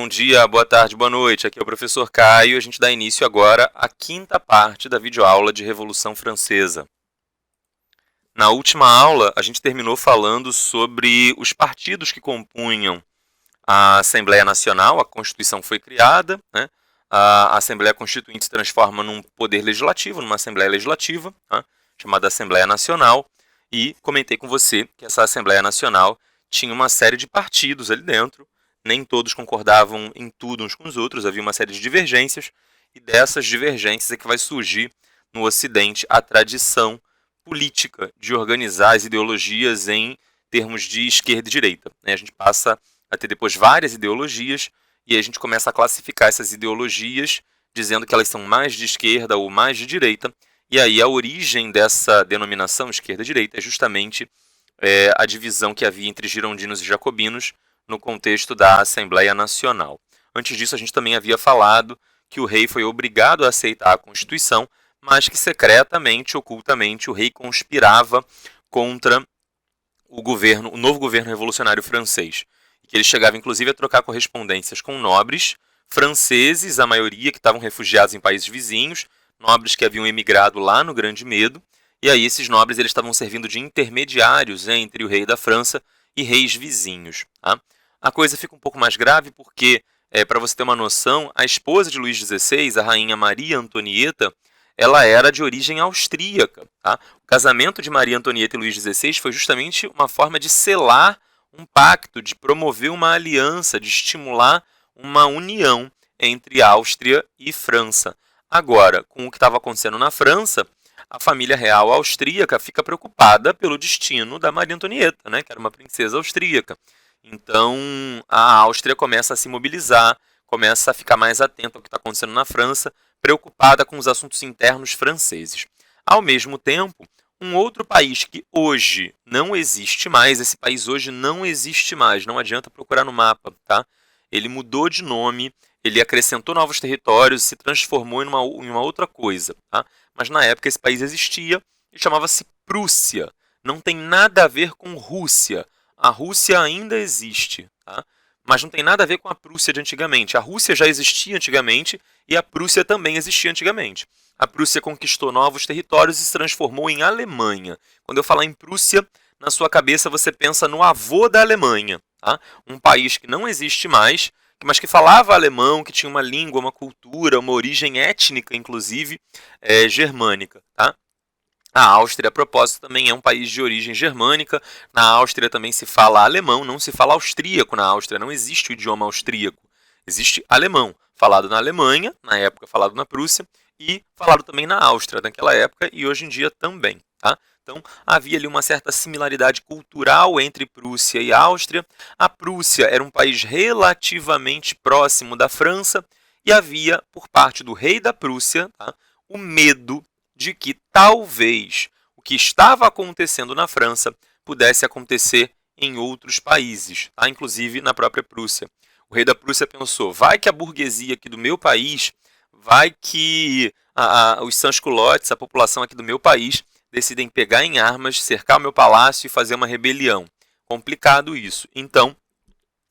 bom dia, boa tarde, boa noite. Aqui é o professor Caio e a gente dá início agora à quinta parte da videoaula de Revolução Francesa. Na última aula, a gente terminou falando sobre os partidos que compunham a Assembleia Nacional. A Constituição foi criada, né? A Assembleia Constituinte se transforma num poder legislativo, numa Assembleia Legislativa, né? Chamada Assembleia Nacional, e comentei com você que essa Assembleia Nacional tinha uma série de partidos ali dentro, nem todos concordavam em tudo uns com os outros, havia uma série de divergências, e dessas divergências é que vai surgir no Ocidente a tradição política de organizar as ideologias em termos de esquerda e direita. A gente passa a ter depois várias ideologias, e aí a gente começa a classificar essas ideologias, dizendo que elas são mais de esquerda ou mais de direita, e aí a origem dessa denominação esquerda-direita é justamente a divisão que havia entre girondinos e jacobinos no contexto da Assembleia Nacional. Antes disso, a gente também havia falado que o rei foi obrigado a aceitar a Constituição, mas que secretamente, ocultamente, o rei conspirava contra o novo governo revolucionário francês. E que ele chegava, inclusive, a trocar correspondências com nobres franceses, a maioria que estavam refugiados em países vizinhos, nobres que haviam emigrado lá no Grande Medo, e aí esses nobres eles estavam servindo de intermediários entre o rei da França e reis vizinhos. Tá? A coisa fica um pouco mais grave porque, para você ter uma noção, a esposa de Luís XVI, a rainha Maria Antonieta, ela era de origem austríaca. Tá? O casamento de Maria Antonieta e Luís XVI foi justamente uma forma de selar um pacto, de promover uma aliança, de estimular uma união entre Áustria e França. Agora, com o que estava acontecendo na França, a família real austríaca fica preocupada pelo destino da Maria Antonieta, né, que era uma princesa austríaca. Então, a Áustria começa a se mobilizar, começa a ficar mais atenta ao que está acontecendo na França, preocupada com os assuntos internos franceses. Ao mesmo tempo, um outro país que hoje não existe mais, esse país hoje não existe mais, não adianta procurar no mapa, tá? Ele mudou de nome, ele acrescentou novos territórios e se transformou em uma outra coisa, tá? Mas na época esse país existia e chamava-se Prússia. Não tem nada a ver com Rússia. A Rússia ainda existe, tá? Mas não tem nada a ver com a Prússia de antigamente. A Rússia já existia antigamente e a Prússia também existia antigamente. A Prússia conquistou novos territórios e se transformou em Alemanha. Quando eu falar em Prússia, na sua cabeça você pensa no avô da Alemanha, tá? Um país que não existe mais, mas que falava alemão, que tinha uma língua, uma cultura, uma origem étnica, inclusive, germânica. Tá? A Áustria, a propósito, também é um país de origem germânica. Na Áustria também se fala alemão, não se fala austríaco na Áustria, não existe o idioma austríaco. Existe alemão, falado na Alemanha, na época falado na Prússia, e falado também na Áustria, naquela época, e hoje em dia também. Tá? Então, havia ali uma certa similaridade cultural entre Prússia e Áustria. A Prússia era um país relativamente próximo da França, e havia, por parte do rei da Prússia, tá, o medo de que talvez o que estava acontecendo na França pudesse acontecer em outros países, tá? Inclusive na própria Prússia. O rei da Prússia pensou, vai que a burguesia aqui do meu país, vai que os sans-culottes, a população aqui do meu país, decidem pegar em armas, cercar o meu palácio e fazer uma rebelião. Complicado isso. Então,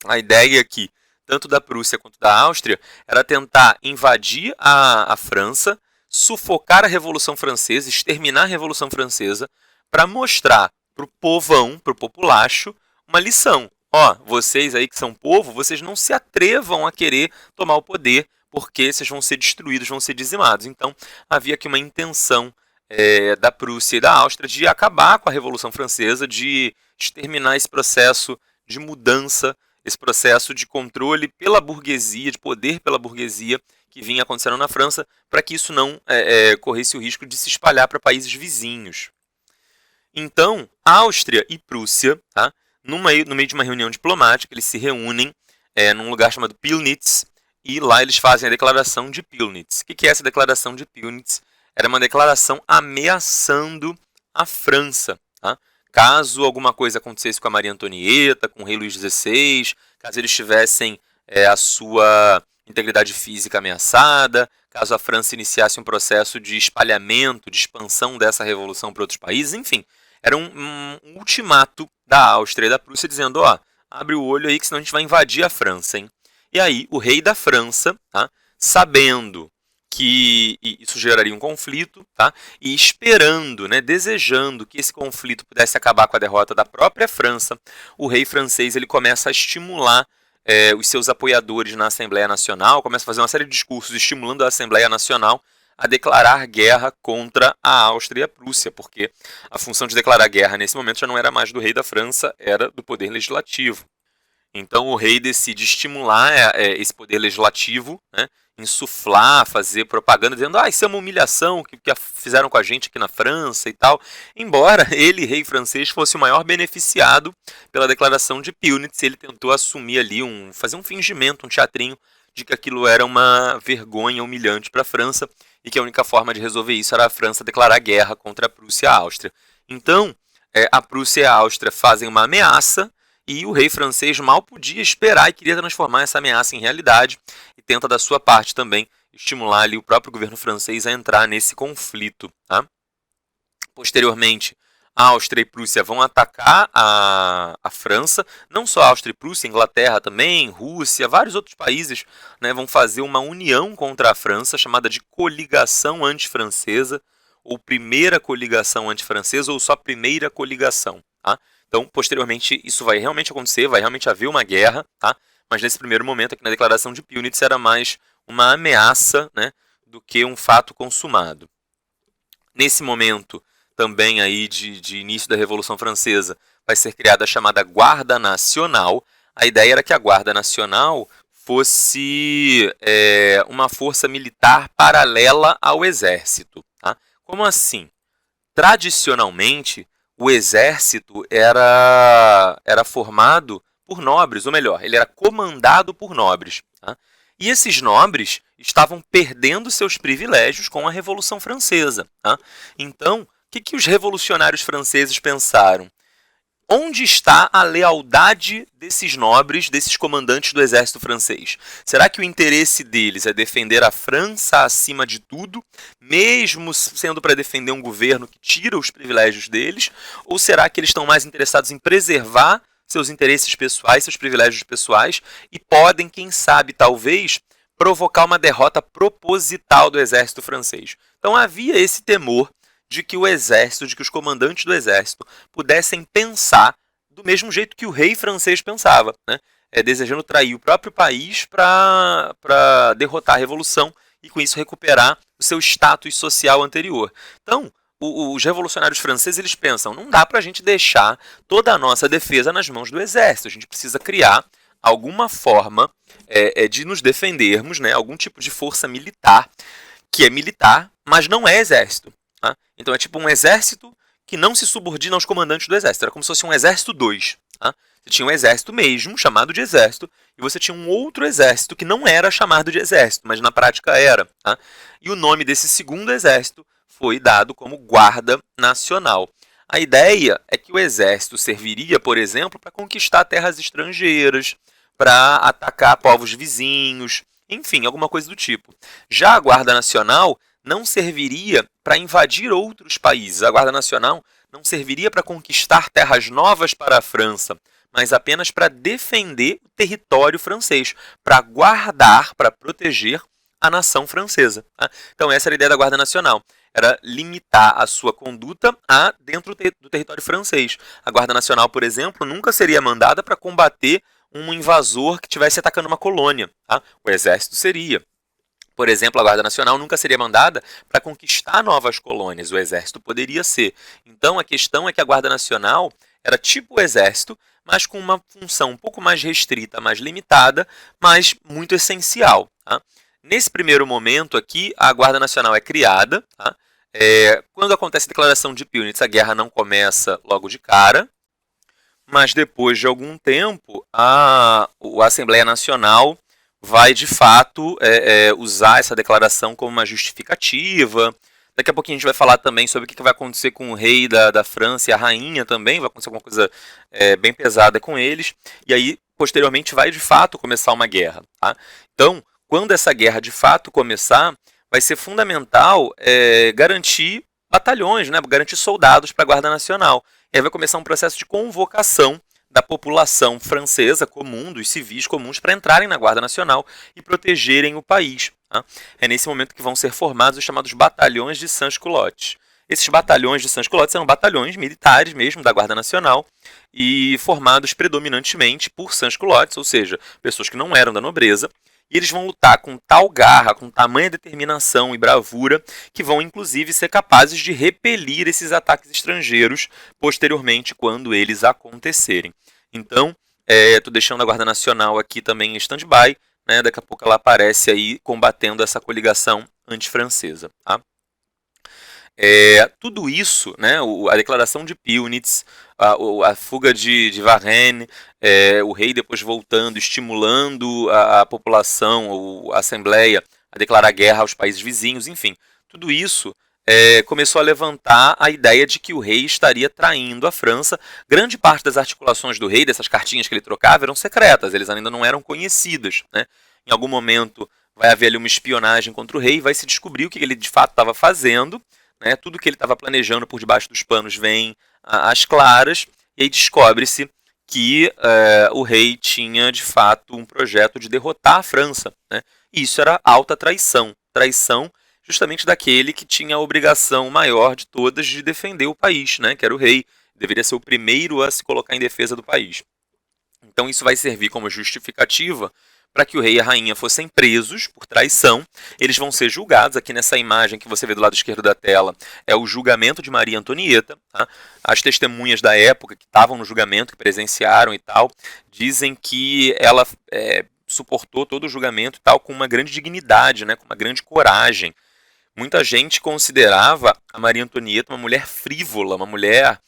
a ideia aqui, tanto da Prússia quanto da Áustria, era tentar invadir a França, sufocar a Revolução Francesa, exterminar a Revolução Francesa, para mostrar para o povão, para o populacho, uma lição. Ó, vocês aí que são povo, vocês não se atrevam a querer tomar o poder, porque vocês vão ser destruídos, vão ser dizimados. Então, havia aqui uma intenção da Prússia e da Áustria de acabar com a Revolução Francesa, de exterminar esse processo de mudança, esse processo de controle pela burguesia, de poder pela burguesia que vinha acontecendo na França, para que isso não corresse o risco de se espalhar para países vizinhos. Então, Áustria e Prússia, tá, no meio de uma reunião diplomática, eles se reúnem num lugar chamado Pillnitz, e lá eles fazem a declaração de Pillnitz. O que é essa declaração de Pillnitz? Era uma declaração ameaçando a França. Tá? Caso alguma coisa acontecesse com a Maria Antonieta, com o rei Luís XVI, caso eles tivessem a sua integridade física ameaçada, caso a França iniciasse um processo de espalhamento, de expansão dessa revolução para outros países, enfim, era um ultimato da Áustria e da Prússia dizendo, ó, abre o olho aí que senão a gente vai invadir a França, hein? E aí o rei da França, tá, sabendo que isso geraria um conflito, tá, e esperando, né, desejando que esse conflito pudesse acabar com a derrota da própria França, o rei francês ele começa a estimular os seus apoiadores na Assembleia Nacional, começa a fazer uma série de discursos estimulando a Assembleia Nacional a declarar guerra contra a Áustria e a Prússia, porque a função de declarar guerra nesse momento já não era mais do rei da França, era do poder legislativo. Então o rei decide estimular esse poder legislativo, né, insuflar, fazer propaganda, dizendo isso é uma humilhação que fizeram com a gente aqui na França e tal. Embora ele, rei francês, fosse o maior beneficiado pela declaração de Pillnitz, ele tentou assumir ali, fazer um fingimento, um teatrinho, de que aquilo era uma vergonha humilhante para a França e que a única forma de resolver isso era a França declarar guerra contra a Prússia e a Áustria. Então, a Prússia e a Áustria fazem uma ameaça, e o rei francês mal podia esperar e queria transformar essa ameaça em realidade e tenta da sua parte também estimular ali o próprio governo francês a entrar nesse conflito. Tá? Posteriormente, a Áustria e Prússia vão atacar a França, não só a Áustria e Prússia, Inglaterra também, Rússia, vários outros países, né, vão fazer uma união contra a França, chamada de coligação antifrancesa, ou primeira coligação antifrancesa, ou só primeira coligação. Tá? Então, posteriormente, isso vai realmente acontecer, vai realmente haver uma guerra, tá? Mas nesse primeiro momento, aqui na declaração de Pillnitz, era mais uma ameaça, né, do que um fato consumado. Nesse momento, também aí de início da Revolução Francesa, vai ser criada a chamada Guarda Nacional. A ideia era que a Guarda Nacional fosse uma força militar paralela ao exército. Tá? Como assim? Tradicionalmente, o exército era formado por nobres, ou melhor, ele era comandado por nobres. Tá? E esses nobres estavam perdendo seus privilégios com a Revolução Francesa. Tá? Então, o que os revolucionários franceses pensaram? Onde está a lealdade desses nobres, desses comandantes do exército francês? Será que o interesse deles é defender a França acima de tudo, mesmo sendo para defender um governo que tira os privilégios deles? Ou será que eles estão mais interessados em preservar seus interesses pessoais, seus privilégios pessoais, e podem, quem sabe, talvez, provocar uma derrota proposital do exército francês? Então havia esse temor de que o exército, de que os comandantes do exército pudessem pensar do mesmo jeito que o rei francês pensava, né? Desejando trair o próprio país para derrotar a revolução e com isso recuperar o seu status social anterior. Então, os revolucionários franceses eles pensam, não dá para a gente deixar toda a nossa defesa nas mãos do exército, a gente precisa criar alguma forma de nos defendermos, né? Algum tipo de força militar, que é militar, mas não é exército. Tá? Então é tipo um exército que não se subordina aos comandantes do exército. Era como se fosse um exército 2. Tá? Você tinha um exército mesmo, chamado de exército, e você tinha um outro exército que não era chamado de exército, mas na prática era. Tá? E o nome desse segundo exército foi dado como Guarda Nacional. A ideia é que o exército serviria, por exemplo, para conquistar terras estrangeiras, para atacar povos vizinhos, enfim, alguma coisa do tipo. Já a Guarda Nacional não serviria para invadir outros países. A Guarda Nacional não serviria para conquistar terras novas para a França, mas apenas para defender o território francês, para guardar, para proteger a nação francesa. Tá? Então essa era a ideia da Guarda Nacional. Era limitar a sua conduta a dentro do território francês. A Guarda Nacional, por exemplo, nunca seria mandada para combater um invasor que estivesse atacando uma colônia. Tá? O exército seria. Por exemplo, a Guarda Nacional nunca seria mandada para conquistar novas colônias. O exército poderia ser. Então, a questão é que a Guarda Nacional era tipo o exército, mas com uma função um pouco mais restrita, mais limitada, mas muito essencial. Tá? Nesse primeiro momento aqui, a Guarda Nacional é criada. Tá? Quando acontece a declaração de Pillnitz, a guerra não começa logo de cara, mas depois de algum tempo, a Assembleia Nacional vai, de fato, usar essa declaração como uma justificativa. Daqui a pouquinho a gente vai falar também sobre o que vai acontecer com o rei da França e a rainha também. Vai acontecer alguma coisa bem pesada com eles. E aí, posteriormente, vai, de fato, começar uma guerra. Tá? Então, quando essa guerra, de fato, começar, vai ser fundamental garantir batalhões, né? Garantir soldados para a Guarda Nacional. E aí vai começar um processo de convocação da população francesa comum, dos civis comuns, para entrarem na Guarda Nacional e protegerem o país. Tá? É nesse momento que vão ser formados os chamados batalhões de sans-culottes. Esses batalhões de sans-culottes eram batalhões militares mesmo da Guarda Nacional e formados predominantemente por sans-culottes, ou seja, pessoas que não eram da nobreza, e eles vão lutar com tal garra, com tamanha determinação e bravura, que vão inclusive ser capazes de repelir esses ataques estrangeiros posteriormente, quando eles acontecerem. Então, estou deixando a Guarda Nacional aqui também em stand-by, né? Daqui a pouco ela aparece aí combatendo essa coligação antifrancesa. Tá? Tudo isso, né, a declaração de Pillnitz, a fuga de Varennes, o rei depois voltando, estimulando a população, a Assembleia, a declarar guerra aos países vizinhos, enfim, tudo isso começou a levantar a ideia de que o rei estaria traindo a França. Grande parte das articulações do rei, dessas cartinhas que ele trocava, eram secretas, eles ainda não eram conhecidas. Né? Em algum momento vai haver ali uma espionagem contra o rei, vai se descobrir o que ele de fato estava fazendo, né? Tudo que ele estava planejando por debaixo dos panos vem às claras, e aí descobre-se que o rei tinha de fato um projeto de derrotar a França. Né? E isso era alta traição. Traição justamente daquele que tinha a obrigação maior de todas de defender o país, né? Que era o rei. Deveria ser o primeiro a se colocar em defesa do país. Então isso vai servir como justificativa para que o rei e a rainha fossem presos por traição. Eles vão ser julgados. Aqui nessa imagem que você vê do lado esquerdo da tela é o julgamento de Maria Antonieta. Tá? As testemunhas da época que estavam no julgamento, que presenciaram e tal, dizem que ela suportou todo o julgamento e tal com uma grande dignidade, né, com uma grande coragem. Muita gente considerava a Maria Antonieta uma mulher frívola, uma mulher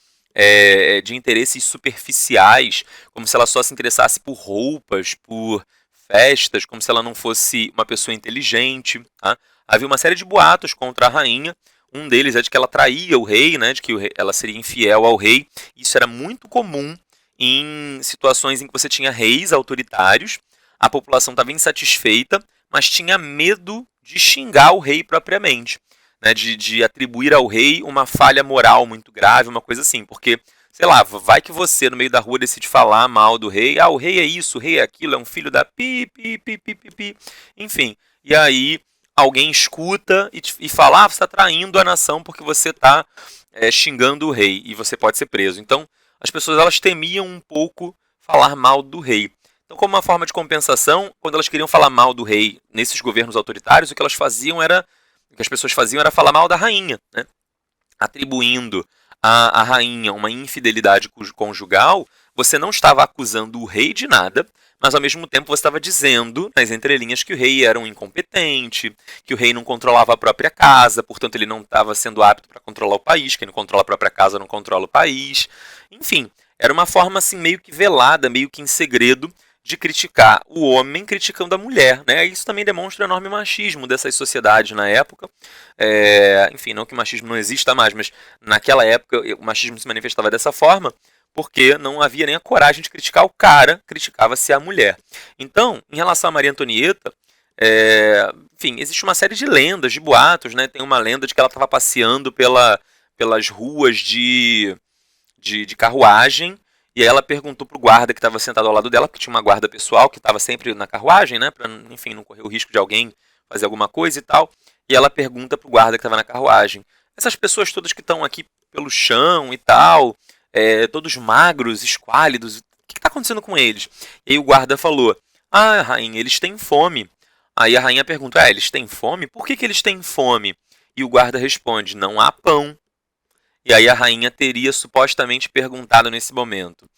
de interesses superficiais, como se ela só se interessasse por roupas, por festas, como se ela não fosse uma pessoa inteligente. Tá? Havia uma série de boatos contra a rainha. Um deles é de que ela traía o rei, né, de que ela seria infiel ao rei. Isso era muito comum em situações em que você tinha reis autoritários, a população estava insatisfeita, mas tinha medo de xingar o rei propriamente, né, de atribuir ao rei uma falha moral muito grave, uma coisa assim, porque sei lá, vai que você no meio da rua decide falar mal do rei, o rei é isso, o rei é aquilo, é um filho da pi, enfim, e aí alguém escuta e fala, você está traindo a nação porque você está xingando o rei, e você pode ser preso. Então, as pessoas elas temiam um pouco falar mal do rei. Então, como uma forma de compensação, quando elas queriam falar mal do rei nesses governos autoritários, o que as pessoas faziam era falar mal da rainha, né? Atribuindo a rainha uma infidelidade conjugal, você não estava acusando o rei de nada, mas ao mesmo tempo você estava dizendo, nas entrelinhas, que o rei era um incompetente, que o rei não controlava a própria casa, portanto ele não estava sendo apto para controlar o país, quem não controla a própria casa não controla o país. Enfim, era uma forma assim meio que velada, meio que em segredo, de criticar o homem criticando a mulher. Né? Isso também demonstra o enorme machismo dessas sociedades na época. Enfim, não que o machismo não exista mais, mas naquela época o machismo se manifestava dessa forma, porque não havia nem a coragem de criticar o cara, criticava-se a mulher. Então, em relação a Maria Antonieta, enfim, existe uma série de lendas, de boatos. Né? Tem uma lenda de que ela estava passeando pelas ruas de carruagem, e aí ela perguntou pro guarda que estava sentado ao lado dela, porque tinha uma guarda pessoal que estava sempre na carruagem, né, para, enfim, não correr o risco de alguém fazer alguma coisa e tal. E ela pergunta pro guarda que estava na carruagem: essas pessoas todas que estão aqui pelo chão e tal, todos magros, esquálidos, o que está acontecendo com eles? E aí o guarda falou: rainha, eles têm fome. Aí a rainha pergunta: eles têm fome? Por que eles têm fome? E o guarda responde: não há pão. E aí a rainha teria supostamente perguntado nesse momento: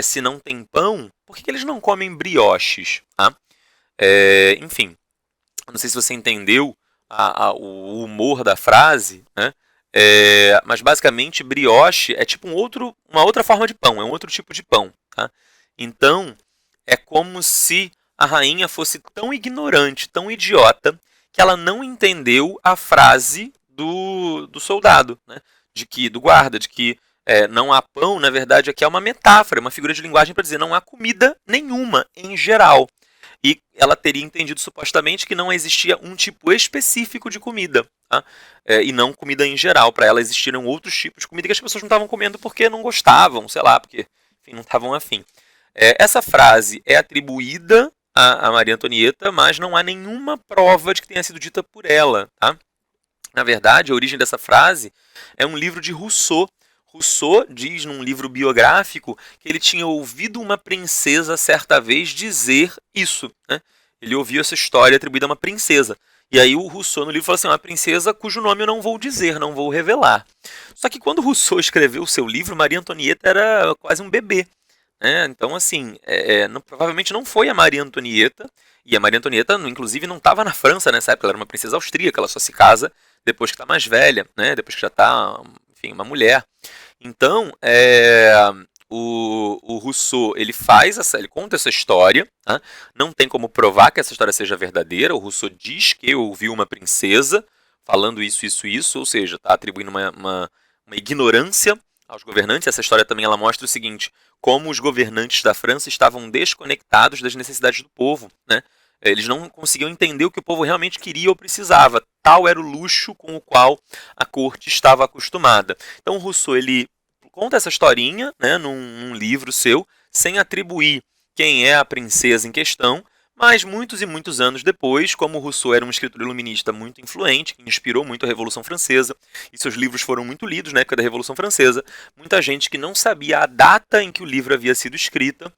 se não tem pão, por que eles não comem brioches? Tá? Enfim, não sei se você entendeu o humor da frase, né? Mas basicamente brioche é tipo uma outra forma de pão, é um outro tipo de pão. Tá? Então, é como se a rainha fosse tão ignorante, tão idiota, que ela não entendeu a frase do soldado, né? Do guarda, de que não há pão, na verdade, aqui é uma metáfora, uma figura de linguagem para dizer não há comida nenhuma em geral. E ela teria entendido supostamente que não existia um tipo específico de comida, tá? E não comida em geral. Para ela existiram outros tipos de comida que as pessoas não estavam comendo porque não gostavam, sei lá, porque enfim, não estavam afim. Essa frase é atribuída a Maria Antonieta, mas não há nenhuma prova de que tenha sido dita por ela, tá? Na verdade, a origem dessa frase é um livro de Rousseau. Rousseau diz num livro biográfico que ele tinha ouvido uma princesa certa vez dizer isso, né? Ele ouviu essa história atribuída a uma princesa. E aí o Rousseau no livro fala assim, uma princesa cujo nome eu não vou dizer, não vou revelar. Só que quando Rousseau escreveu o seu livro, Maria Antonieta era quase um bebê. Então, assim, provavelmente não foi a Maria Antonieta, e a Maria Antonieta, inclusive, não estava na França nessa época, ela era uma princesa austríaca, ela só se casa depois que está mais velha, né, depois que já está, enfim, uma mulher. Então, o Rousseau, ele conta essa história, tá? Não tem como provar que essa história seja verdadeira, o Rousseau diz que ouviu uma princesa falando isso, ou seja, está atribuindo uma ignorância aos governantes. Essa história também ela mostra o seguinte, como os governantes da França estavam desconectados das necessidades do povo, né? Eles não conseguiam entender o que o povo realmente queria ou precisava. Tal era o luxo com o qual a corte estava acostumada. Então o Rousseau ele conta essa historinha, né, num livro seu, sem atribuir quem é a princesa em questão, mas muitos e muitos anos depois, como Rousseau era um escritor iluminista muito influente, que inspirou muito a Revolução Francesa, e seus livros foram muito lidos na época da Revolução Francesa, muita gente que não sabia a data em que o livro havia sido escrito,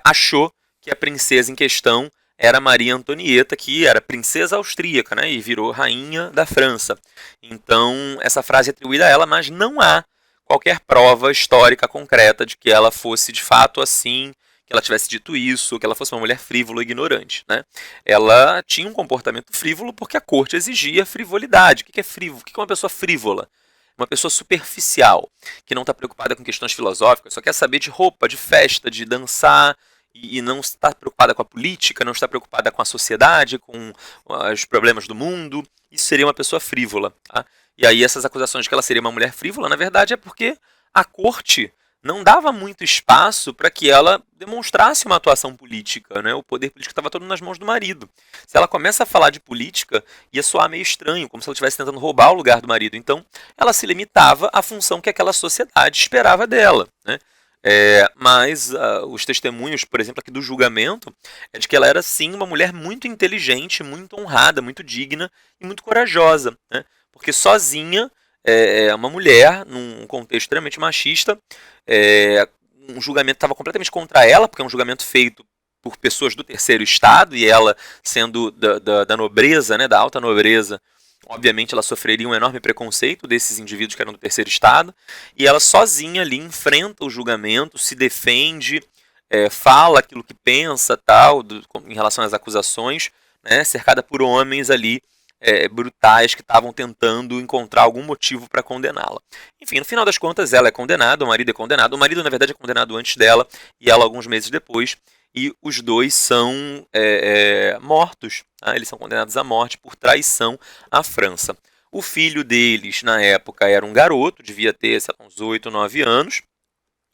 achou que a princesa em questão era Maria Antonieta, que era princesa austríaca, né, e virou rainha da França. Então, essa frase é atribuída a ela, mas não há qualquer prova histórica concreta de que ela fosse de fato assim, que ela tivesse dito isso, que ela fosse uma mulher frívola e ignorante, né? Ela tinha um comportamento frívolo porque a corte exigia frivolidade. O que é frívolo? O que é uma pessoa frívola? Uma pessoa superficial, que não está preocupada com questões filosóficas, só quer saber de roupa, de festa, de dançar, e não está preocupada com a política, não está preocupada com a sociedade, com os problemas do mundo. Isso seria uma pessoa frívola. Tá? E aí essas acusações de que ela seria uma mulher frívola, na verdade é porque a corte não dava muito espaço para que ela demonstrasse uma atuação política, né? O poder político estava todo nas mãos do marido. Se ela começa a falar de política, ia soar meio estranho, como se ela estivesse tentando roubar o lugar do marido. Então, ela se limitava à função que aquela sociedade esperava dela, né? Mas os testemunhos, por exemplo, aqui do julgamento, é de que ela era sim uma mulher muito inteligente, muito honrada, muito digna e muito corajosa, né? Porque sozinha, uma mulher, num contexto extremamente machista, um julgamento estava completamente contra ela, porque é um julgamento feito por pessoas do terceiro estado, e ela sendo da nobreza, né, da alta nobreza, obviamente ela sofreria um enorme preconceito desses indivíduos que eram do terceiro estado, e ela sozinha ali enfrenta o julgamento, se defende, fala aquilo que pensa, tal, em relação às acusações, né, cercada por homens ali brutais que estavam tentando encontrar algum motivo para condená-la. Enfim, no final das contas, ela é condenada, o marido é condenado. O marido, na verdade, é condenado antes dela e ela alguns meses depois. E os dois são mortos. Tá? Eles são condenados à morte por traição à França. O filho deles, na época, era um garoto, devia ter uns 8, 9 anos.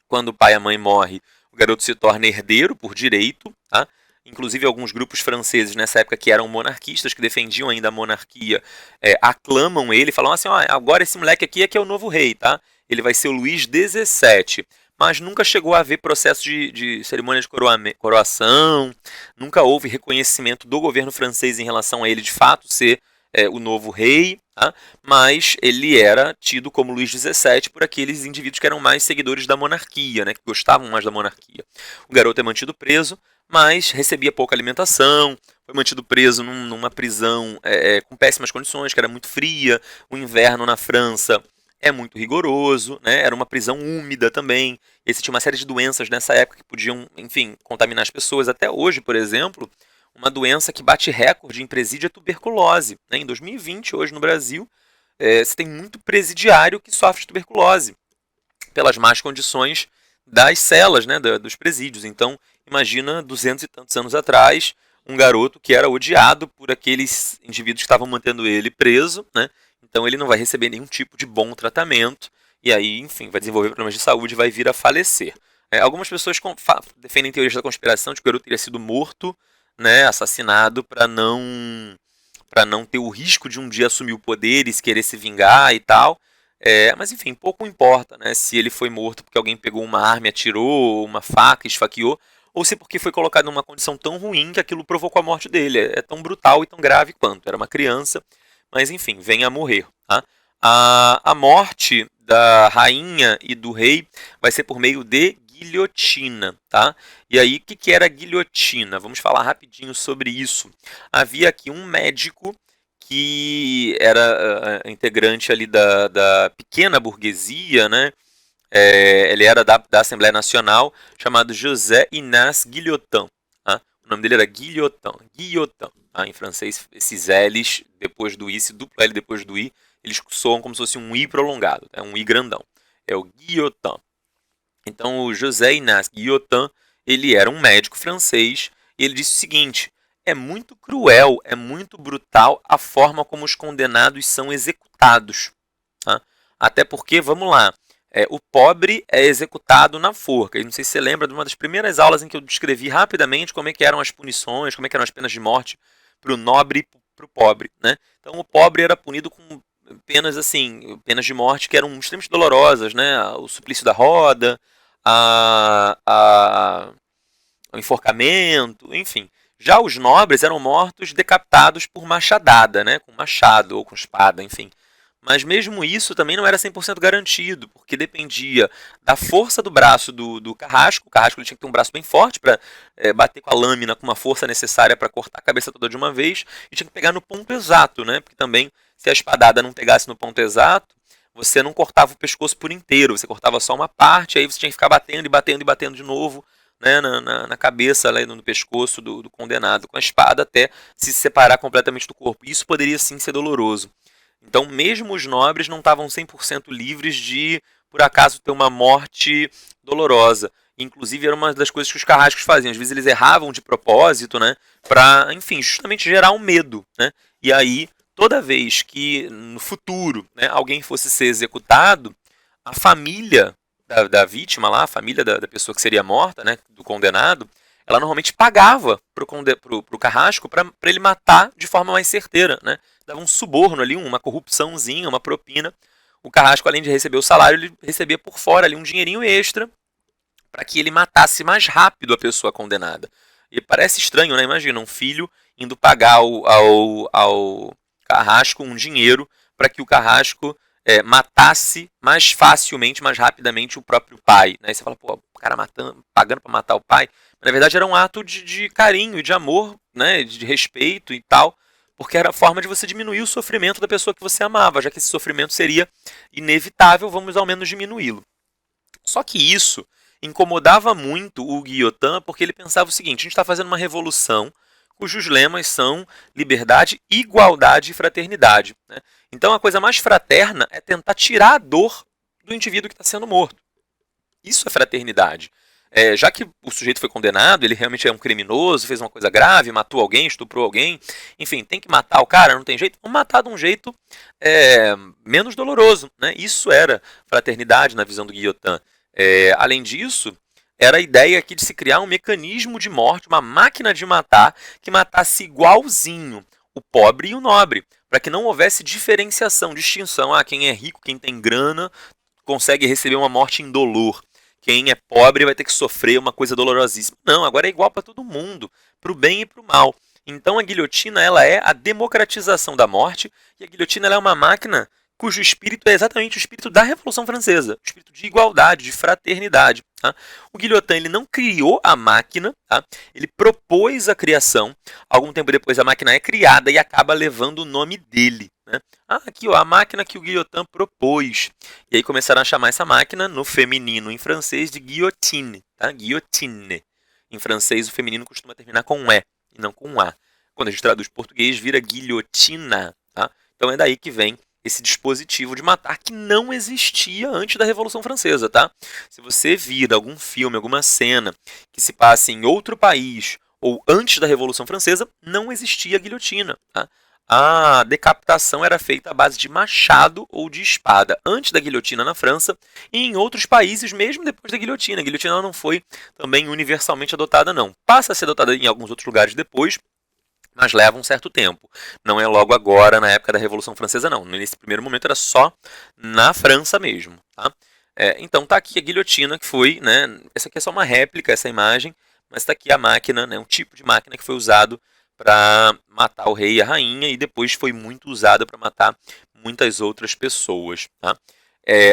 Quando o pai e a mãe morrem, o garoto se torna herdeiro por direito, tá? Inclusive alguns grupos franceses nessa época que eram monarquistas, que defendiam ainda a monarquia, aclamam ele, falam assim, agora esse moleque aqui é que é o novo rei, tá? Ele vai ser o Luís XVII. Mas nunca chegou a haver processo de cerimônia de coroação, nunca houve reconhecimento do governo francês em relação a ele de fato ser o novo rei, tá? Mas ele era tido como Luís XVII por aqueles indivíduos que eram mais seguidores da monarquia, né? Que gostavam mais da monarquia. O garoto é mantido preso, mas recebia pouca alimentação, foi mantido preso numa prisão com péssimas condições, que era muito fria, o inverno na França é muito rigoroso, né? Era uma prisão úmida também, existia uma série de doenças nessa época que podiam, enfim, contaminar as pessoas. Até hoje, por exemplo, uma doença que bate recorde em presídio é a tuberculose. Né? Em 2020, hoje no Brasil, você tem muito presidiário que sofre de tuberculose, pelas más condições das celas, né, dos presídios. Então, imagina 200 e tantos anos atrás, um garoto que era odiado por aqueles indivíduos que estavam mantendo ele preso, né? Então ele não vai receber nenhum tipo de bom tratamento, e aí, enfim, vai desenvolver problemas de saúde e vai vir a falecer. Algumas pessoas defendem teorias da conspiração de que o garoto teria sido morto, né, assassinado, para não ter o risco de um dia assumir o poder e querer se vingar e tal. Mas enfim, pouco importa, né, se ele foi morto porque alguém pegou uma arma e atirou, uma faca e esfaqueou, ou se porque foi colocado numa condição tão ruim que aquilo provocou a morte dele. É tão brutal e tão grave quanto. Era uma criança, mas enfim, vem a morrer. Tá? A morte da rainha e do rei vai ser por meio de guilhotina. Tá? E aí, o que era a guilhotina? Vamos falar rapidinho sobre isso. Havia aqui um médico que era integrante ali da pequena burguesia, né? Ele era da Assembleia Nacional, chamado José Ignaz Guillotin. Tá? O nome dele era Guillotin. Guillotin. Tá? Em francês, esses L's depois do I, esse duplo L depois do I, eles soam como se fosse um I prolongado, tá? Um I grandão. É o Guillotin. Então, o José Ignaz Guillotin, ele era um médico francês, e ele disse o seguinte: é muito cruel, é muito brutal a forma como os condenados são executados. Tá? Até porque, vamos lá, o pobre é executado na forca. E não sei se você lembra de uma das primeiras aulas em que eu descrevi rapidamente como é que eram as punições, como é que eram as penas de morte para o nobre e para o pobre. Né? Então, o pobre era punido com penas assim, penas de morte que eram extremamente dolorosas, né? O suplício da roda, a o enforcamento, enfim. Já os nobres eram mortos decapitados por machadada, né? Com machado ou com espada, enfim. Mas mesmo isso também não era 100% garantido, porque dependia da força do braço do carrasco. O carrasco ele tinha que ter um braço bem forte para bater com a lâmina com uma força necessária para cortar a cabeça toda de uma vez, e tinha que pegar no ponto exato, né? Porque também, se a espadada não pegasse no ponto exato, você não cortava o pescoço por inteiro, você cortava só uma parte, aí você tinha que ficar batendo e batendo e batendo de novo, né, na cabeça, no pescoço do condenado com a espada, até se separar completamente do corpo. Isso poderia sim ser doloroso. Então, mesmo os nobres não estavam 100% livres de, por acaso, ter uma morte dolorosa. Inclusive, era uma das coisas que os carrascos faziam. Às vezes eles erravam de propósito, né, para, enfim, justamente gerar um medo. Né? E aí, toda vez que no futuro, né, alguém fosse ser executado, a família da vítima lá, a família da pessoa que seria morta, né, do condenado, ela normalmente pagava pro carrasco para ele matar de forma mais certeira, né? Dava um suborno ali, uma corrupçãozinha, uma propina. O carrasco, além de receber o salário, ele recebia por fora ali um dinheirinho extra para que ele matasse mais rápido a pessoa condenada. E parece estranho, né? Imagina, um filho indo pagar ao carrasco um dinheiro para que o carrasco matasse mais facilmente, mais rapidamente o próprio pai. Né? E você fala, pô, o cara pagando para matar o pai. Mas, na verdade, era um ato de carinho e de amor, né? De respeito e tal, porque era a forma de você diminuir o sofrimento da pessoa que você amava, já que esse sofrimento seria inevitável, vamos ao menos diminuí-lo. Só que isso incomodava muito o Guillotin, porque ele pensava o seguinte: a gente está fazendo uma revolução cujos lemas são liberdade, igualdade e fraternidade. Né? Então a coisa mais fraterna é tentar tirar a dor do indivíduo que está sendo morto. Isso é fraternidade. Já que o sujeito foi condenado, ele realmente é um criminoso, fez uma coisa grave, matou alguém, estuprou alguém, enfim, tem que matar o cara, não tem jeito, vamos matar de um jeito menos doloroso. Né? Isso era fraternidade na visão do Guillotin. Além disso, era a ideia aqui de se criar um mecanismo de morte, uma máquina de matar, que matasse igualzinho o pobre e o nobre, para que não houvesse diferenciação, distinção. Quem é rico, quem tem grana, consegue receber uma morte indolor. Quem é pobre vai ter que sofrer uma coisa dolorosíssima. Não, agora é igual para todo mundo, para o bem e para o mal. Então a guilhotina ela é a democratização da morte, e a guilhotina ela é uma máquina cujo espírito é exatamente o espírito da Revolução Francesa, o espírito de igualdade, de fraternidade. Tá? O Guillotin ele não criou a máquina, tá? Ele propôs a criação. Algum tempo depois a máquina é criada e acaba levando o nome dele. Né? Aqui ó, a máquina que o Guillotin propôs. E aí começaram a chamar essa máquina, no feminino em francês, de guillotine. Tá? Guillotine. Em francês o feminino costuma terminar com E e não com A. Quando a gente traduz português vira guilhotina. Tá? Então é daí que vem esse dispositivo de matar que não existia antes da Revolução Francesa, tá? Se você vir algum filme, alguma cena que se passe em outro país ou antes da Revolução Francesa, não existia guilhotina, tá? A decapitação era feita à base de machado ou de espada, antes da guilhotina na França e em outros países mesmo depois da guilhotina. A guilhotina não foi também universalmente adotada, não. Passa a ser adotada em alguns outros lugares depois, mas leva um certo tempo. Não é logo agora, na época da Revolução Francesa, não. Nesse primeiro momento era só na França mesmo. Tá? Então tá aqui a guilhotina que foi, né? Essa aqui é só uma réplica, essa imagem, mas tá aqui a máquina, né? Um tipo de máquina que foi usado para matar o rei e a rainha e depois foi muito usada para matar muitas outras pessoas. Tá?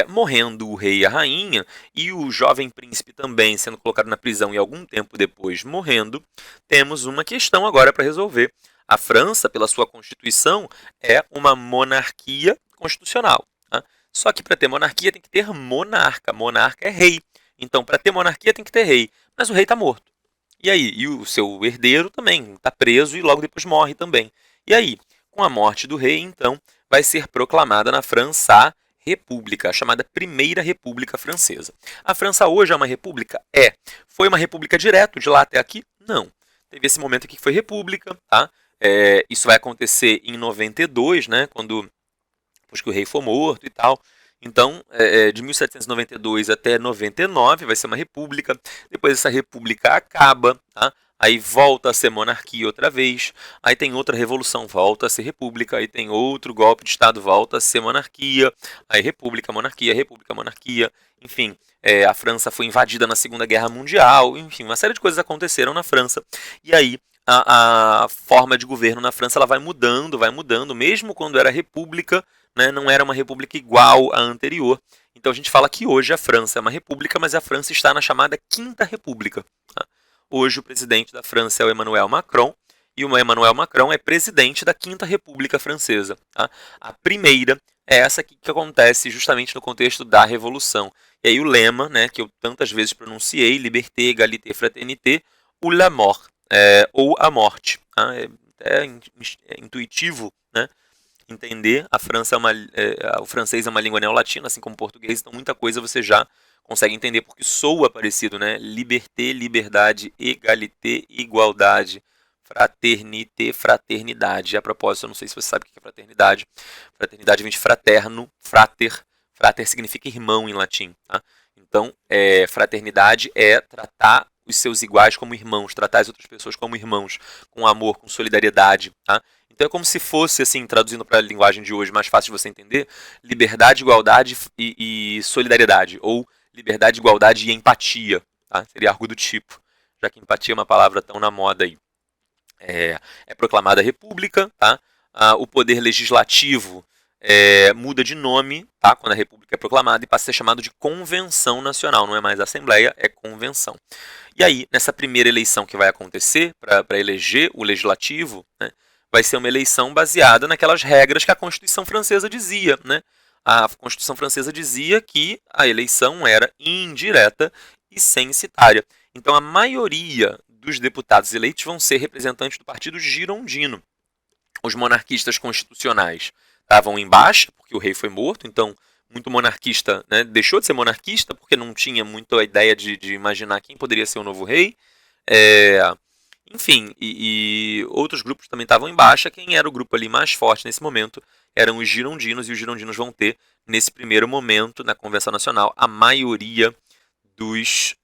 Morrendo o rei e a rainha e o jovem príncipe também sendo colocado na prisão e algum tempo depois morrendo, temos uma questão agora para resolver. A França, pela sua Constituição, é uma monarquia constitucional. Tá? Só que para ter monarquia tem que ter monarca. Monarca é rei. Então, para ter monarquia tem que ter rei. Mas o rei está morto. E aí? E o seu herdeiro também está preso e logo depois morre também. E aí? Com a morte do rei, então, vai ser proclamada na França a República, a chamada Primeira República Francesa. A França hoje é uma república? É. Foi uma república direto de lá até aqui? Não. Teve esse momento aqui que foi república, tá? Isso vai acontecer em 92, né? Depois que o rei for morto e tal. Então, de 1792 até 99 vai ser uma república. Depois essa república acaba, tá? Aí volta a ser monarquia outra vez. Aí tem outra revolução, volta a ser república. Aí tem outro golpe de Estado, volta a ser monarquia. Aí república, monarquia, república, monarquia. Enfim, a França foi invadida na Segunda Guerra Mundial. Enfim, uma série de coisas aconteceram na França. E aí a forma de governo na França ela vai mudando, mesmo quando era república, né, não era uma república igual à anterior. Então a gente fala que hoje a França é uma república, mas a França está na chamada Quinta República. Tá? Hoje o presidente da França é o Emmanuel Macron, e o Emmanuel Macron é presidente da Quinta República Francesa. Tá? A primeira é essa aqui que acontece justamente no contexto da Revolução. E aí o lema, né, que eu tantas vezes pronunciei, Liberté, Égalité, Fraternité, ou la mort, ou a morte. Tá? É intuitivo, né? Entender. A França o francês é uma língua neolatina, assim como o português, então muita coisa você já consegue entender porque soa parecido, né? Liberté, liberdade, égalité, igualdade, fraternité, fraternidade. A propósito, eu não sei se você sabe o que é fraternidade. Fraternidade vem de fraterno, frater. Frater significa irmão em latim. Tá? Então, fraternidade é tratar os seus iguais como irmãos, tratar as outras pessoas como irmãos, com amor, com solidariedade. Tá? Então é como se fosse, assim, traduzindo para a linguagem de hoje, mais fácil de você entender, liberdade, igualdade e solidariedade, ou liberdade, igualdade e empatia. Tá? Seria algo do tipo, já que empatia é uma palavra tão na moda aí. É proclamada a república, tá? O poder legislativo muda de nome, tá? Quando a república é proclamada e passa a ser chamado de convenção nacional, não é mais assembleia, é convenção. E aí, nessa primeira eleição que vai acontecer para eleger o legislativo, né, vai ser uma eleição baseada naquelas regras que a Constituição Francesa dizia, né? A Constituição Francesa dizia que a eleição era indireta e censitária. Então a maioria dos deputados eleitos vão ser representantes do partido girondino. Os monarquistas constitucionais estavam em baixa, porque o rei foi morto, então muito monarquista, né, deixou de ser monarquista porque não tinha muito a ideia de imaginar quem poderia ser o novo rei. Enfim, e outros grupos também estavam em baixa. Quem era o grupo ali mais forte nesse momento eram os girondinos, e os girondinos vão ter, nesse primeiro momento, na Convenção Nacional, a maioria dos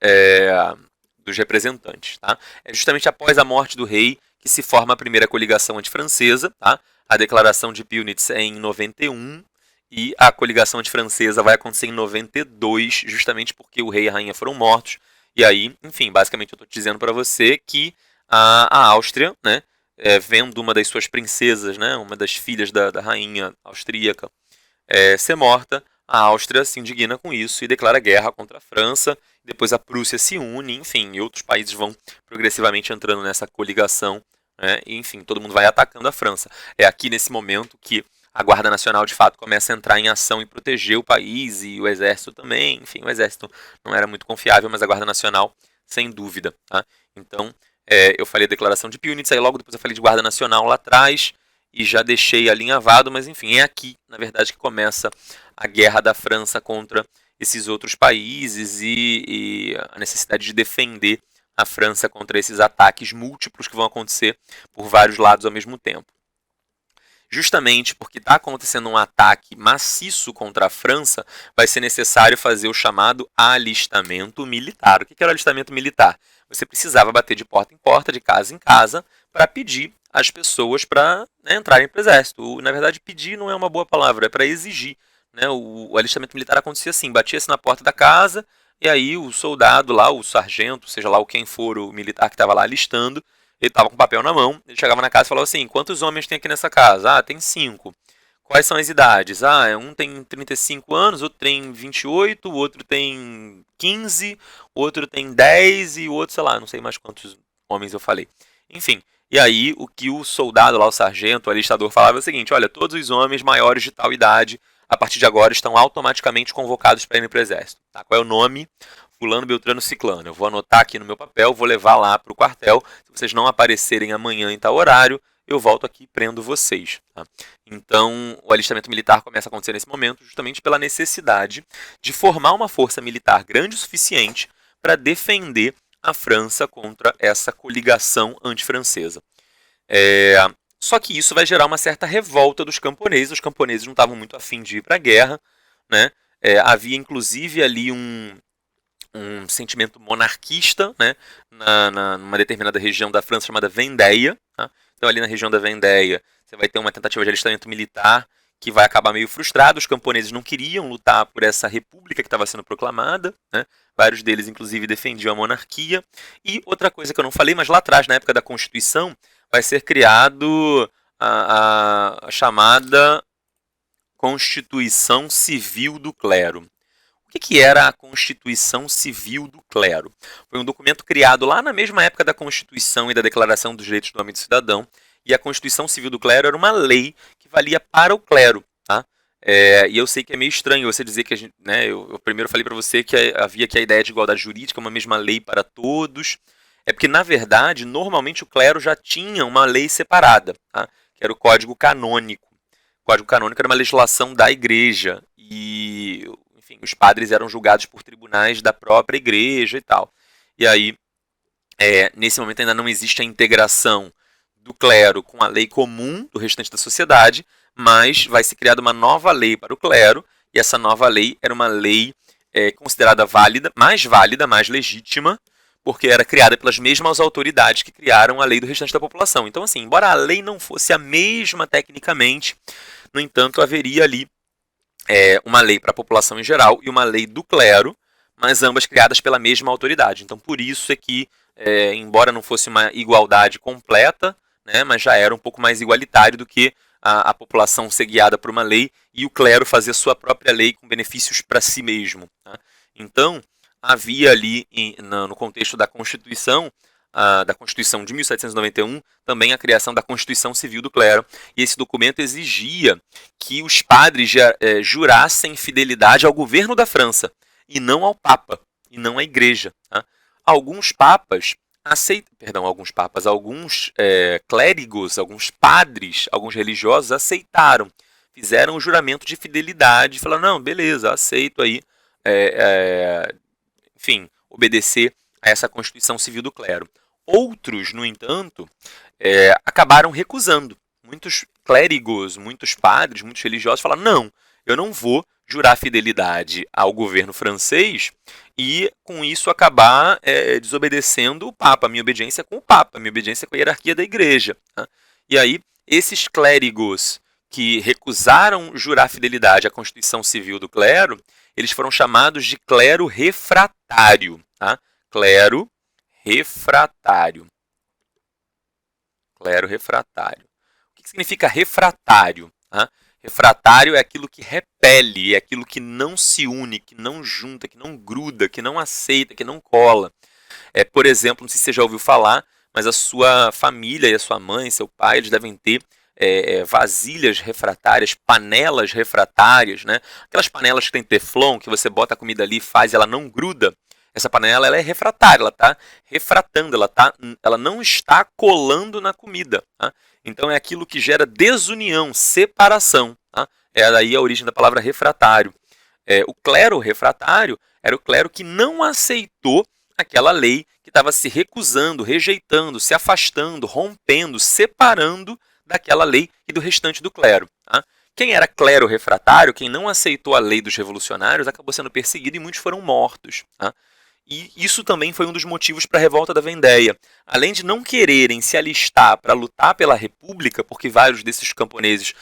representantes. Tá? É justamente após a morte do rei que se forma a primeira coligação antifrancesa. Tá? A Declaração de Pillnitz é em 91 e a coligação antifrancesa vai acontecer em 92, justamente porque o rei e a rainha foram mortos. E aí, enfim, basicamente eu estou dizendo para você que a Áustria, né, vendo uma das suas princesas, né, uma das filhas da rainha austríaca, ser morta, a Áustria se indigna com isso e declara guerra contra a França. Depois a Prússia se une, enfim, e outros países vão progressivamente entrando nessa coligação, né, e, enfim, todo mundo vai atacando a França. É aqui nesse momento que a Guarda Nacional de fato começa a entrar em ação e proteger o país, e o exército também. Enfim, o exército não era muito confiável, mas a Guarda Nacional, sem dúvida. Tá? Então, eu falei a Declaração de Pillnitz, aí logo depois eu falei de Guarda Nacional lá atrás, e já deixei alinhavado, mas enfim, é aqui, na verdade, que começa a guerra da França contra esses outros países e a necessidade de defender a França contra esses ataques múltiplos que vão acontecer por vários lados ao mesmo tempo. Justamente porque está acontecendo um ataque maciço contra a França, vai ser necessário fazer o chamado alistamento militar. O que era o alistamento militar? Você precisava bater de porta em porta, de casa em casa, para pedir as pessoas para, né, entrarem para o exército. Na verdade, pedir não é uma boa palavra, é para exigir. Né? O alistamento militar acontecia assim, batia-se na porta da casa, e aí o soldado lá, o sargento, seja lá quem for o militar que estava lá alistando, ele estava com papel na mão, ele chegava na casa e falava assim, quantos homens tem aqui nessa casa? Ah, tem 5. Quais são as idades? Ah, um tem 35 anos, outro tem 28, o outro tem 15, o outro tem 10 e o outro, sei lá, não sei mais quantos homens eu falei. Enfim, e aí o que o soldado lá, o sargento, o alistador falava é o seguinte, olha, todos os homens maiores de tal idade, a partir de agora, estão automaticamente convocados para ir para o exército. Tá? Qual é o nome? Fulano, Beltrano, Ciclano. Eu vou anotar aqui no meu papel, vou levar lá para o quartel. Se vocês não aparecerem amanhã em tal horário, eu volto aqui e prendo vocês. Tá? Então, o alistamento militar começa a acontecer nesse momento justamente pela necessidade de formar uma força militar grande o suficiente para defender a França contra essa coligação antifrancesa. Só que isso vai gerar uma certa revolta dos camponeses. Os camponeses não estavam muito afim de ir para a guerra. Né? Havia inclusive ali um sentimento monarquista, né? Numa determinada região da França chamada Vendéia. Tá? Então ali na região da Vendéia você vai ter uma tentativa de alistamento militar que vai acabar meio frustrado. Os camponeses não queriam lutar por essa república que estava sendo proclamada. Né? Vários deles inclusive defendiam a monarquia. E outra coisa que eu não falei, mas lá atrás, na época da Constituição, vai ser criado a chamada Constituição Civil do Clero. O que era a Constituição Civil do Clero? Foi um documento criado lá na mesma época da Constituição e da Declaração dos Direitos do Homem e do Cidadão, e a Constituição Civil do Clero era uma lei que valia para o clero. Tá? E eu sei que é meio estranho você dizer que a gente, né, eu primeiro falei para você que havia aqui a ideia de igualdade jurídica, uma mesma lei para todos. É porque, na verdade, normalmente o clero já tinha uma lei separada, tá? Que era o Código Canônico. O Código Canônico era uma legislação da igreja e, enfim, os padres eram julgados por tribunais da própria igreja e tal. E aí, nesse momento ainda não existe a integração do clero com a lei comum do restante da sociedade, mas vai ser criada uma nova lei para o clero, e essa nova lei era uma lei considerada válida, mais legítima, porque era criada pelas mesmas autoridades que criaram a lei do restante da população. Então, assim, embora a lei não fosse a mesma tecnicamente, no entanto, haveria ali uma lei para a população em geral e uma lei do clero, mas ambas criadas pela mesma autoridade. Então, por isso é que, embora não fosse uma igualdade completa, né, mas já era um pouco mais igualitário do que a população ser guiada por uma lei e o clero fazer sua própria lei com benefícios para si mesmo. Tá? Então, havia ali, no contexto da Constituição de 1791, também a criação da Constituição Civil do Clero. E esse documento exigia que os padres jurassem fidelidade ao governo da França, e não ao Papa, e não à Igreja. Tá? Alguns clérigos, alguns padres, alguns religiosos aceitaram, fizeram o juramento de fidelidade, falaram, não, beleza, aceito aí, enfim, obedecer a essa Constituição Civil do Clero. Outros, no entanto, acabaram recusando. Muitos clérigos, muitos padres, muitos religiosos falaram, não, eu não vou jurar fidelidade ao governo francês e, com isso, acabar desobedecendo o Papa, minha obediência com o Papa, minha obediência com a hierarquia da Igreja. Tá? E aí, esses clérigos que recusaram jurar fidelidade à Constituição Civil do Clero, eles foram chamados de clero refratário. Tá? Clero refratário. Clero refratário. O que significa refratário? Tá? Refratário é aquilo que repele, é aquilo que não se une, que não junta, que não gruda, que não aceita, que não cola. Por exemplo, não sei se você já ouviu falar, mas a sua família e a sua mãe, seu pai, eles devem ter vasilhas refratárias, panelas refratárias, né? Aquelas panelas que tem teflon, que você bota a comida ali e faz e ela não gruda. Essa panela ela é refratária, ela está refratando, ela não está colando na comida. Tá? Então é aquilo que gera desunião, separação. Tá? É daí a origem da palavra refratário. O clero refratário era o clero que não aceitou aquela lei, que estava se recusando, rejeitando, se afastando, rompendo, separando daquela lei e do restante do clero. Tá? Quem era clero refratário, quem não aceitou a lei dos revolucionários, acabou sendo perseguido e muitos foram mortos. Tá? E isso também foi um dos motivos para a revolta da Vendéia. Além de não quererem se alistar para lutar pela República, porque vários desses camponeses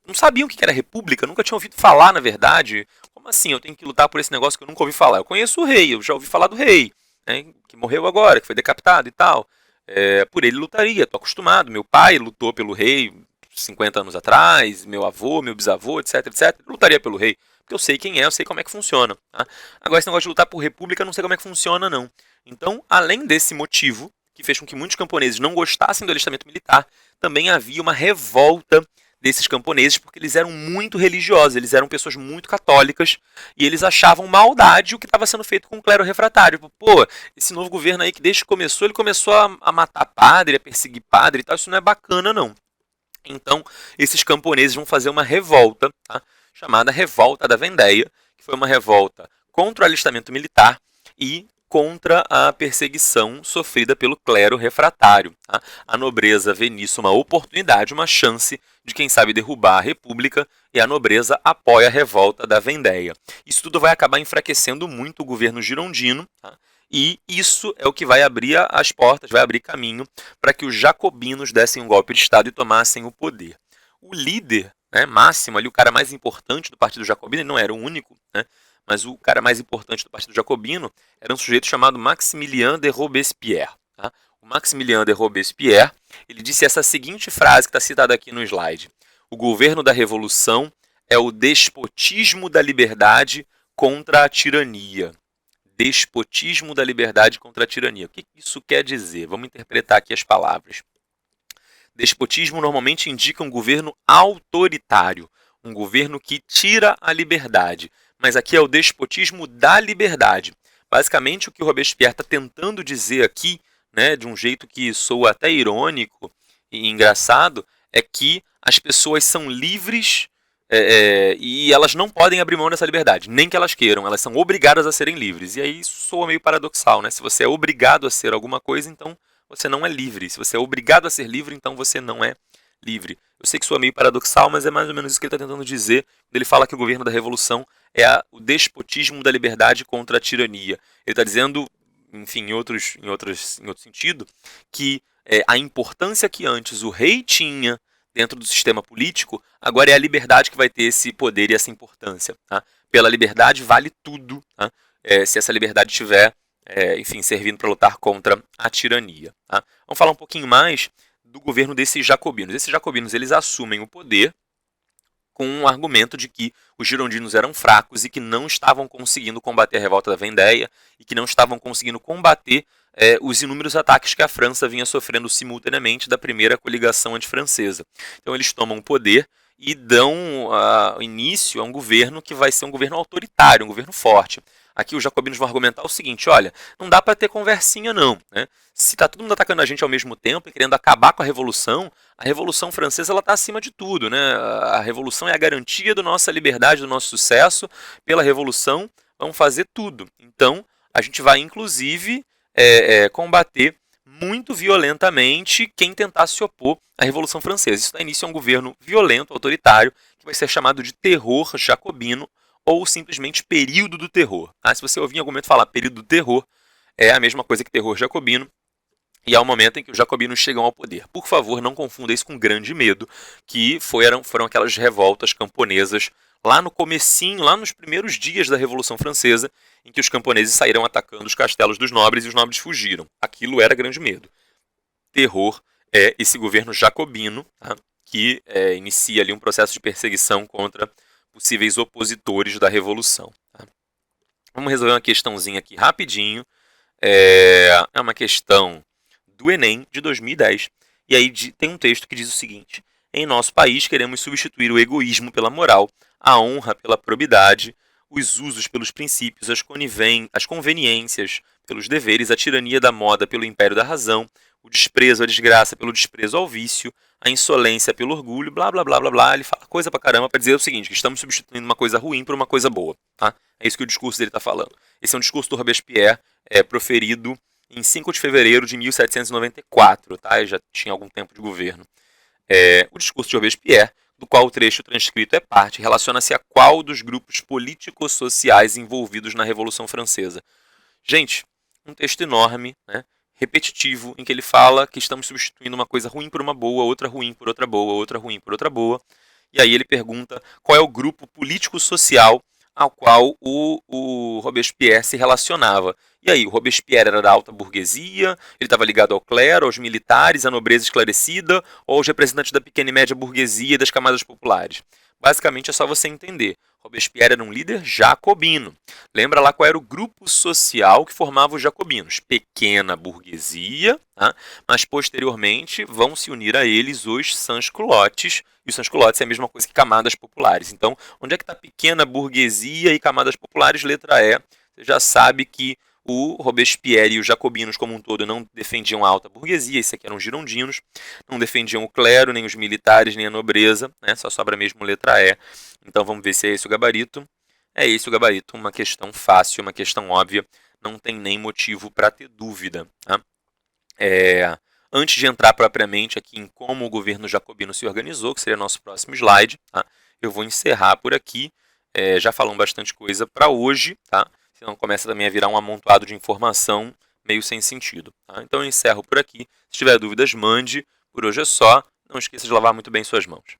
não sabiam o que era República, nunca tinham ouvido falar, na verdade. Como assim? Eu tenho que lutar por esse negócio que eu nunca ouvi falar? Eu conheço o rei, eu já ouvi falar do rei, né, que morreu agora, que foi decapitado e tal. Por ele lutaria, estou acostumado. Meu pai lutou pelo rei 50 anos atrás, meu avô, meu bisavô, etc, etc. Lutaria pelo rei. Porque eu sei quem é, eu sei como é que funciona. Tá? Agora, esse negócio de lutar por república, eu não sei como é que funciona, não. Então, além desse motivo, que fez com que muitos camponeses não gostassem do alistamento militar, também havia uma revolta desses camponeses, porque eles eram muito religiosos, eles eram pessoas muito católicas, e eles achavam maldade o que estava sendo feito com o clero refratário. Pô, esse novo governo aí que desde que começou, ele começou a matar padre, a perseguir padre e tal, isso não é bacana, não. Então, esses camponeses vão fazer uma revolta, tá? Chamada Revolta da Vendéia, que foi uma revolta contra o alistamento militar e contra a perseguição sofrida pelo clero refratário. Tá? A nobreza vê nisso uma oportunidade, uma chance de, quem sabe, derrubar a república, e a nobreza apoia a revolta da Vendéia. Isso tudo vai acabar enfraquecendo muito o governo girondino, tá? E isso é o que vai abrir as portas, vai abrir caminho para que os jacobinos dessem um golpe de Estado e tomassem o poder. O líder, né, máximo, ali, o cara mais importante do Partido Jacobino, ele não era o único, né, mas o cara mais importante do Partido Jacobino era um sujeito chamado Maximilien de Robespierre. Tá? O Maximilien de Robespierre, ele disse essa seguinte frase que está citada aqui no slide: o governo da revolução é o despotismo da liberdade contra a tirania. Despotismo da liberdade contra a tirania. O que isso quer dizer? Vamos interpretar aqui as palavras. Despotismo normalmente indica um governo autoritário, um governo que tira a liberdade. Mas aqui é o despotismo da liberdade. Basicamente, o que o Robespierre está tentando dizer aqui, né, de um jeito que soa até irônico e engraçado, é que as pessoas são livres e elas não podem abrir mão dessa liberdade, nem que elas queiram, elas são obrigadas a serem livres. E aí isso soa meio paradoxal, né? Se você é obrigado a ser alguma coisa, então você não é livre. Se você é obrigado a ser livre, então você não é livre. Eu sei que soa meio paradoxal, mas é mais ou menos isso que ele está tentando dizer quando ele fala que o governo da revolução é o despotismo da liberdade contra a tirania. Ele está dizendo, enfim, em outro sentido, que a importância que antes o rei tinha dentro do sistema político, agora é a liberdade que vai ter esse poder e essa importância. Tá? Pela liberdade vale tudo, tá? Se essa liberdade estiver, enfim, servindo para lutar contra a tirania. Tá? Vamos falar um pouquinho mais do governo desses jacobinos. Esses jacobinos, eles assumem o poder com o argumento de que os girondinos eram fracos e que não estavam conseguindo combater a revolta da Vendéia e que não estavam conseguindo combater os inúmeros ataques que a França vinha sofrendo simultaneamente da primeira coligação antifrancesa. Então eles tomam o poder e dão início a um governo que vai ser um governo autoritário, um governo forte. Aqui os jacobinos vão argumentar o seguinte: olha, não dá para ter conversinha não, né? Se está todo mundo atacando a gente ao mesmo tempo e querendo acabar com a Revolução Francesa está acima de tudo, né? A Revolução é a garantia da nossa liberdade, do nosso sucesso. Pela Revolução, vamos fazer tudo. Então, a gente vai, inclusive, combater muito violentamente quem tentar se opor à Revolução Francesa. Isso dá início a um governo violento, autoritário, que vai ser chamado de terror jacobino ou simplesmente período do terror. Se você ouvir em algum momento falar período do terror, é a mesma coisa que terror jacobino, e é o momento em que os jacobinos chegam ao poder. Por favor, não confunda isso com Grande Medo, que foram aquelas revoltas camponesas lá no comecinho, lá nos primeiros dias da Revolução Francesa, em que os camponeses saíram atacando os castelos dos nobres e os nobres fugiram. Aquilo era Grande Medo. Terror é esse governo jacobino, tá? Que inicia ali um processo de perseguição contra possíveis opositores da Revolução. Tá? Vamos resolver uma questãozinha aqui rapidinho. É uma questão do Enem de 2010. E aí tem um texto que diz o seguinte: em nosso país queremos substituir o egoísmo pela moral, a honra pela probidade, os usos pelos princípios, as conveniências pelos deveres, a tirania da moda pelo império da razão, o desprezo à desgraça pelo desprezo ao vício, a insolência pelo orgulho, blá blá blá blá blá. Ele fala coisa pra caramba para dizer o seguinte: que estamos substituindo uma coisa ruim por uma coisa boa. Tá? É isso que o discurso dele está falando. Esse é um discurso do Robespierre, proferido em 5 de fevereiro de 1794, tá? Já tinha algum tempo de governo. O discurso de Robespierre, do qual o trecho transcrito é parte, relaciona-se a qual dos grupos político-sociais envolvidos na Revolução Francesa. Gente, um texto enorme, né, repetitivo, em que ele fala que estamos substituindo uma coisa ruim por uma boa, outra ruim por outra boa, outra ruim por outra boa. E aí ele pergunta qual é o grupo político-social ao qual o Robespierre se relacionava. E aí, o Robespierre era da alta burguesia, ele estava ligado ao clero, aos militares, à nobreza esclarecida, ou aos representantes da pequena e média burguesia e das camadas populares? Basicamente é só você entender. Robespierre era um líder jacobino. Lembra lá qual era o grupo social que formava os jacobinos? Pequena burguesia, tá? Mas posteriormente vão se unir a eles os sans-culottes, e os sans-culottes é a mesma coisa que camadas populares. Então, onde é que está pequena burguesia e camadas populares? Letra E. Você já sabe que o Robespierre e os jacobinos como um todo não defendiam a alta burguesia, isso aqui eram girondinos, não defendiam o clero, nem os militares, nem a nobreza, né? Só sobra mesmo letra E. Então vamos ver se é esse o gabarito. É esse o gabarito, uma questão fácil, uma questão óbvia, não tem nem motivo para ter dúvida. Tá? Antes de entrar propriamente aqui em como o governo jacobino se organizou, que seria nosso próximo slide, tá? Eu vou encerrar por aqui. Já falamos bastante coisa para hoje, tá? Senão começa também a virar um amontoado de informação meio sem sentido. Tá? Então eu encerro por aqui. Se tiver dúvidas, mande. Por hoje é só. Não esqueça de lavar muito bem suas mãos.